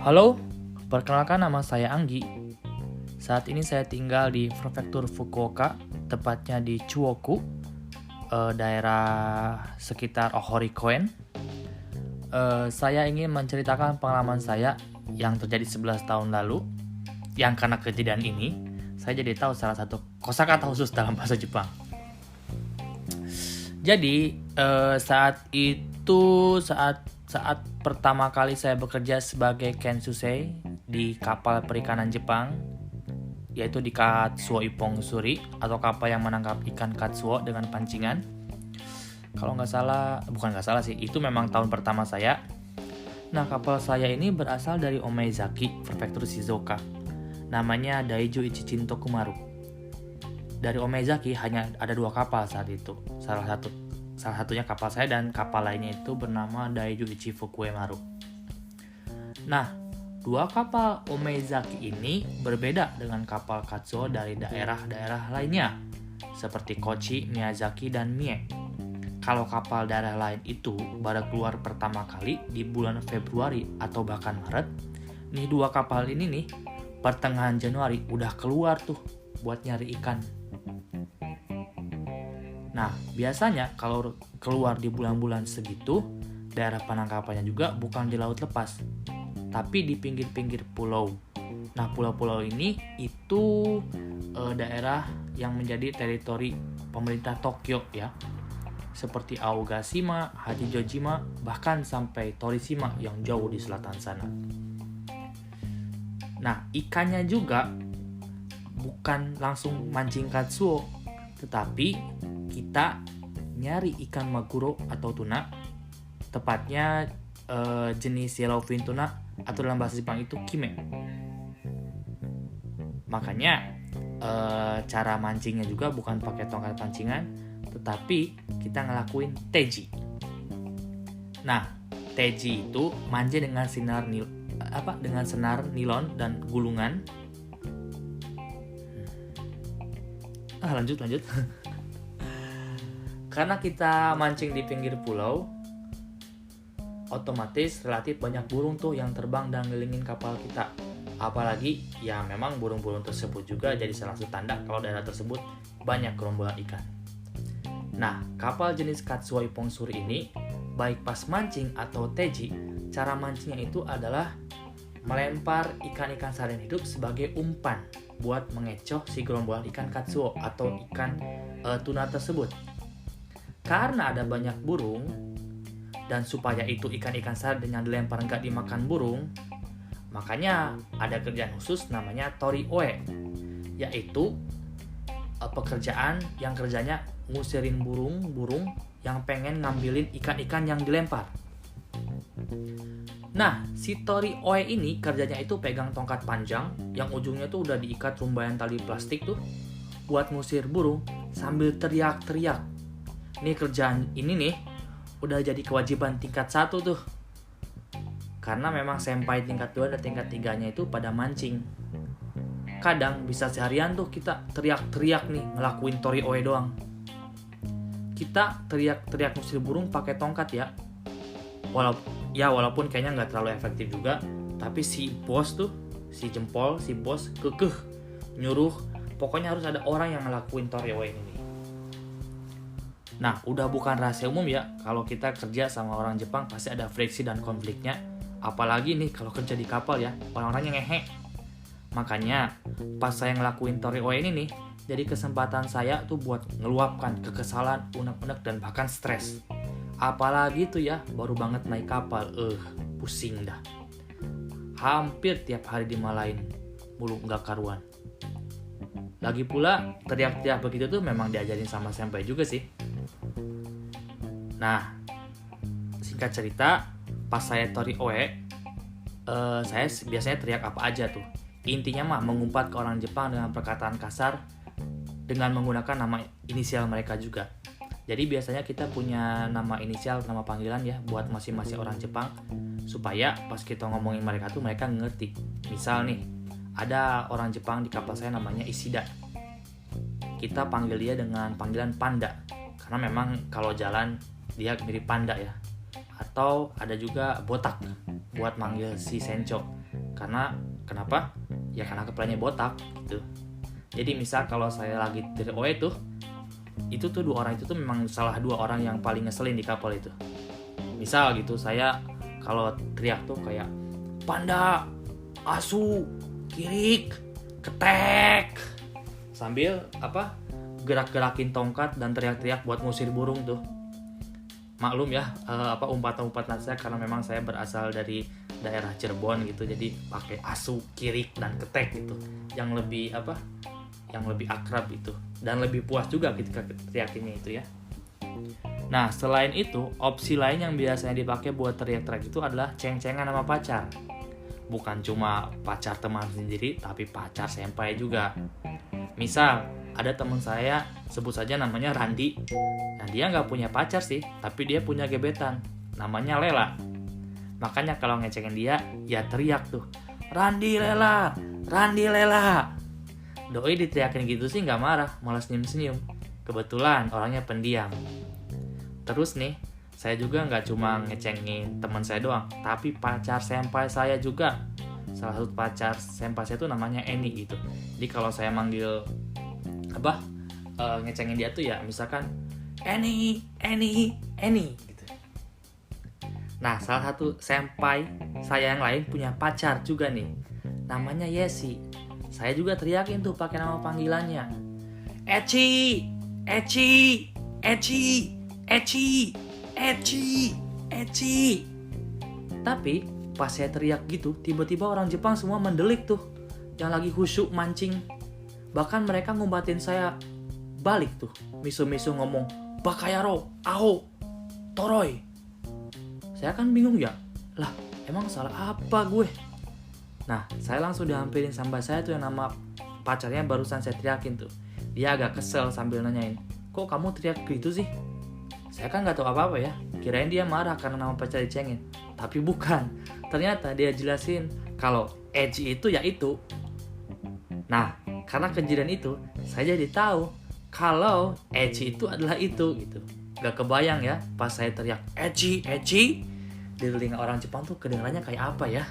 Halo, perkenalkan nama saya Anggi. Saat ini saya tinggal di Prefektur Fukuoka, tepatnya di Chuoku, daerah sekitar Ohorikoen. Saya ingin menceritakan pengalaman saya yang terjadi 11 tahun lalu, yang karena kejadian ini, saya jadi tahu salah satu kosakata khusus dalam bahasa Jepang. Jadi, saat pertama kali saya bekerja sebagai kensusei di kapal perikanan Jepang, yaitu di Katsuo Ippon Suri atau kapal yang menangkap ikan katsuo dengan pancingan. Kalau bukan nggak salah sih, itu memang tahun pertama saya. Nah, kapal saya ini berasal dari Omaezaki, Prefektur Shizuoka. Namanya Daiju Ichin Tokumaru. Dari Omaezaki hanya ada 2 kapal saat itu. Salah satunya kapal saya dan kapal lainnya itu bernama Daiju Ichi Fukuemaru. Nah, 2 kapal Omaezaki ini berbeda dengan kapal katsuo dari daerah-daerah lainnya, seperti Kochi, Miyazaki, dan Mie. Kalau kapal daerah lain itu baru keluar pertama kali di bulan Februari atau bahkan Maret, nih 2 kapal ini nih pertengahan Januari udah keluar tuh buat nyari ikan. Nah, biasanya kalau keluar di bulan-bulan segitu, daerah penangkapannya juga bukan di laut lepas, tapi di pinggir-pinggir pulau. Nah, pulau-pulau ini itu daerah yang menjadi teritori pemerintah Tokyo ya, seperti Aogashima, Hachijojima, bahkan sampai Torishima yang jauh di selatan sana. Nah, ikannya juga bukan langsung mancing katsuo, tetapi kita nyari ikan maguro atau tuna, tepatnya jenis yellowfin tuna atau dalam bahasa Jepang itu kime. Makanya cara mancingnya juga bukan pakai tongkat pancingan, tetapi kita ngelakuin teji. Nah, teji itu mancing dengan senar nilon dan gulungan. Lanjut. Karena kita mancing di pinggir pulau, otomatis relatif banyak burung tuh yang terbang dan ngelilingin kapal kita. Apalagi ya memang burung-burung tersebut juga jadi salah satu tanda kalau daerah tersebut banyak gerombolan ikan. Nah, kapal jenis Katsuo Ippon Suri ini, baik pas mancing atau teji, cara mancingnya itu adalah melempar ikan-ikan sardin hidup sebagai umpan buat mengecoh si gerombolan ikan katsuo atau ikan tuna tersebut. Karena ada banyak burung, dan supaya itu ikan-ikan sardin yang dilempar nggak dimakan burung, makanya ada kerjaan khusus namanya tori oe, yaitu pekerjaan yang kerjanya ngusirin burung-burung yang pengen ngambilin ikan-ikan yang dilempar. Nah, si tori oe ini kerjanya itu pegang tongkat panjang yang ujungnya tuh udah diikat rumbayan tali plastik tuh buat ngusir burung sambil teriak-teriak. Nih kerjaan ini nih udah jadi kewajiban tingkat 1 tuh. Karena memang senpai tingkat 2 dan tingkat 3-nya itu pada mancing. Kadang bisa seharian tuh kita teriak-teriak nih ngelakuin tori oe doang. Kita teriak-teriak ngusir burung pakai tongkat ya. Walaupun kayaknya nggak terlalu efektif juga, tapi si bos kekeh nyuruh, pokoknya harus ada orang yang ngelakuin tori oe ini. Nah, udah bukan rahasia umum ya, kalau kita kerja sama orang Jepang pasti ada friksi dan konfliknya. Apalagi nih kalau kerja di kapal ya, orang-orangnya ngehe. Makanya, pas saya ngelakuin tori oe ini nih, jadi kesempatan saya tuh buat ngeluapkan kekesalan, unek-unek, dan bahkan stres. Apalagi tuh ya, baru banget naik kapal, pusing dah. Hampir tiap hari dimalain, mulu nggak karuan. Lagi pula, teriak-teriak begitu tuh memang diajarin sama senpai juga sih. Nah, singkat cerita, pas saya tori oe, saya biasanya teriak apa aja tuh. Intinya mah mengumpat ke orang Jepang dengan perkataan kasar dengan menggunakan nama inisial mereka juga. Jadi biasanya kita punya nama inisial, nama panggilan ya buat masing-masing orang Jepang, supaya pas kita ngomongin mereka tuh mereka ngerti. Misal nih, ada orang Jepang di kapal saya namanya Ishida. Kita panggil dia dengan panggilan Panda, karena memang kalau jalan dia mirip panda ya. Atau ada juga botak buat manggil si Sencho. Karena kenapa? Ya karena kepalanya botak gitu. Jadi misal kalau saya lagi teriak oe tuh, itu tuh dua orang itu tuh memang salah dua orang yang paling ngeselin di kapal itu. Misal gitu saya kalau teriak tuh kayak panda, asu, kirik, ketek, sambil gerak-gerakin tongkat dan teriak-teriak buat ngusir burung tuh. Maklum ya, umpatan-umpatan saya karena memang saya berasal dari daerah Cirebon gitu, jadi pakai asu, kirik dan ketek gitu, yang lebih akrab itu dan lebih puas juga ketika teriakinnya itu ya. Nah, selain itu, opsi lain yang biasanya dipakai buat teriak-teriak itu adalah ceng-cengan sama pacar. Bukan cuma pacar teman sendiri, tapi pacar senpai juga. Misal, ada teman saya, sebut saja namanya Randi. Nah, dia nggak punya pacar sih, tapi dia punya gebetan. Namanya Lela. Makanya kalau ngecengin dia, ya teriak tuh. Randi Lela! Randi Lela! Doi diteriakin gitu sih nggak marah, malah senyum-senyum. Kebetulan orangnya pendiam. Terus nih, saya juga nggak cuma ngecengin teman saya doang, tapi pacar senpai saya juga. Salah satu pacar senpai saya tuh namanya Eni gitu. Jadi kalau saya manggil ngecengin dia tuh ya misalkan Eni gitu. Nah, salah satu senpai saya yang lain punya pacar juga nih, namanya Yesi. Saya juga teriakin tuh pakai nama panggilannya, Eci. Tapi pas saya teriak gitu, tiba-tiba orang Jepang semua mendelik tuh, yang lagi khusyuk mancing. Bahkan mereka ngumbatin saya balik tuh, miso-miso ngomong Bakayaro, Aho, Toroy. Saya kan bingung ya, lah emang salah apa gue? Nah, saya langsung dihampirin sampai saya tuh yang nama pacarnya barusan saya teriakin tuh. Dia agak kesel sambil nanyain, kok kamu teriak gitu sih? Saya kan gak tahu apa-apa ya, kirain dia marah karena nama pacar dicengin. Tapi bukan, ternyata dia jelasin kalau edgy itu ya itu. Nah, karena kejadian itu, saya jadi tahu kalau edgy itu adalah itu gitu. Gak kebayang ya, pas saya teriak edgy, di telinga orang Jepang tuh kedengarannya kayak apa ya?